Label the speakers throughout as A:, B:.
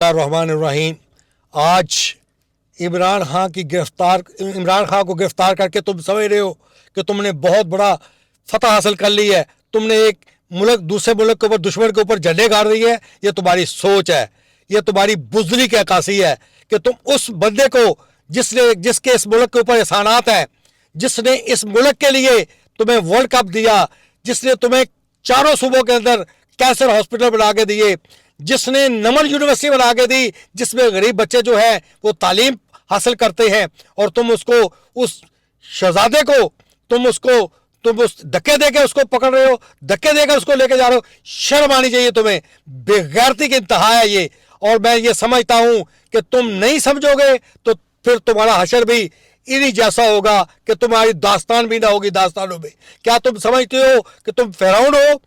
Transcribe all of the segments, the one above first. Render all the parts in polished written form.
A: रहमान। आज इमरान खान को गिरफ्तार करके तुम समझ रहे हो कि तुमने बहुत बड़ा फतह हासिल कर ली है। तुमने एक मुल्क दूसरे मुल्क के ऊपर, दुश्मन के ऊपर झंडे गाड़ दिए है। ये तुम्हारी सोच है, ये तुम्हारी बुज़दिली की अक्कासी है कि तुम उस बंदे को जिसके इस मुल्क के ऊपर एहसानात है, जिसने इस मुल्क के लिए तुम्हें वर्ल्ड कप दिया, जिसने तुम्हें चारों सूबों के अंदर कैंसर हॉस्पिटल बना के दिए, जिसने नमन यूनिवर्सिटी बना के दी जिसमें गरीब बच्चे जो है वो तालीम हासिल करते हैं, और तुम उस शहजादे को तुम उस धक्के देकर उसको पकड़ रहे हो, धक्के देकर उसको लेके जा रहे हो। शर्म आनी चाहिए तुम्हें। बेगैरती की इंतहा है ये। और मैं ये समझता हूं कि तुम नहीं समझोगे तो फिर तुम्हारा हशर भी इन्हीं जैसा होगा कि तुम्हारी दास्तान भी ना होगी दास्तानों में। क्या तुम समझते हो कि तुम फिरौन हो?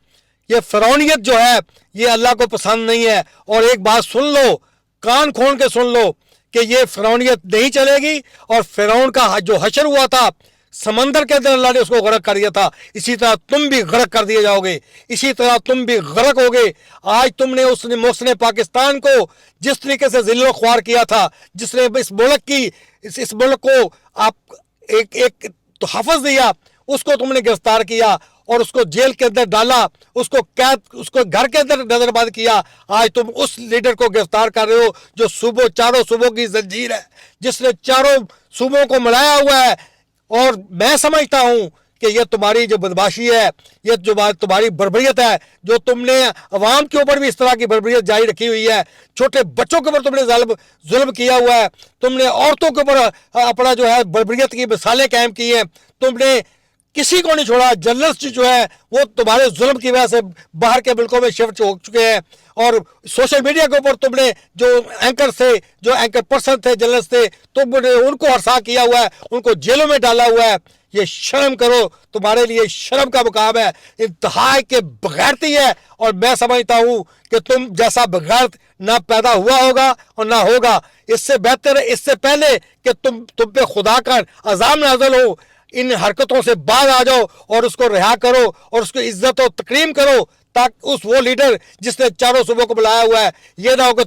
A: ये फिरौनियत जो है ये अल्लाह को पसंद नहीं है। और एक बात सुन लो, कान खोल के सुन लो कि ये फिरौनियत नहीं चलेगी। और फिरौन का जो हशर हुआ था समंदर के अंदर अल्लाह ने उसको गरक कर दिया था, इसी तरह तुम भी गरक कर दिए जाओगे, इसी तरह तुम भी गरक होगे। आज तुमने उसने पाकिस्तान को जिस तरीके से जिल्लो ख्वार किया था, जिसने इस मुल्क को आप एक तोहफ़्फ़ दिया, उसको तुमने गिरफ्तार किया और उसको जेल के अंदर डाला, उसको घर के अंदर नजरबंद किया। आज तुम उस लीडर को गिरफ्तार कर रहे हो जो चारों सूबों की जंजीर है, जिसने चारों सूबों को मिलाया हुआ है। और मैं समझता हूं कि ये तुम्हारी जो बदमाशी है, ये जो तुम्हारी बर्बरियत है, जो तुमने अवाम के ऊपर भी इस तरह की बर्बरियत जारी रखी हुई है, छोटे बच्चों के ऊपर तुमने जुल्म किया हुआ है, तुमने औरतों के ऊपर अपना जो है बर्बरियत की मिसालें कायम की हैं, तुमने किसी को नहीं छोड़ा। जर्नलिस्ट जो है वो तुम्हारे जुल्म की वजह से बाहर के मुल्कों में शिफ्ट हो चुके हैं। और सोशल मीडिया के ऊपर तुमने जो एंकर पर्सन थे, जर्नलिस्ट थे, तुमने उनको हरसा किया हुआ है, उनको जेलों में डाला हुआ है। ये शर्म करो, तुम्हारे लिए शर्म का मुकाम है। इंतहा के बगैरती है। और मैं समझता हूँ कि तुम जैसा बगैरत ना पैदा हुआ होगा और ना होगा। इससे बेहतर, इससे पहले कि तुम पे खुदा का अज़ाब नाज़िल हो, इन हरकतों से बाहर आ जाओ और उसको रिहा करो और उसको इज्जत और तकरीम करो, ताकि वो लीडर जिसने चारों सूबों को बुलाया हुआ है, ये ना हो कि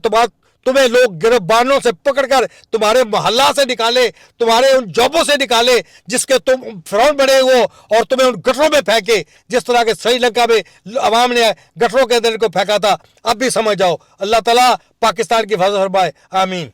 A: तुम्हें लोग गिरफ्तारों से पकड़कर तुम्हारे मोहल्ला से निकाले, तुम्हारे उन जॉबों से निकाले जिसके तुम फिरौन बने हो, और तुम्हें उन गटरों में फेंके जिस तरह के श्रीलंका में अवाम ने गटरों के अंदर को फेंका था। अब भी समझ जाओ। अल्लाह ताला पाकिस्तान की हिफाजत फरमाए। आमीन।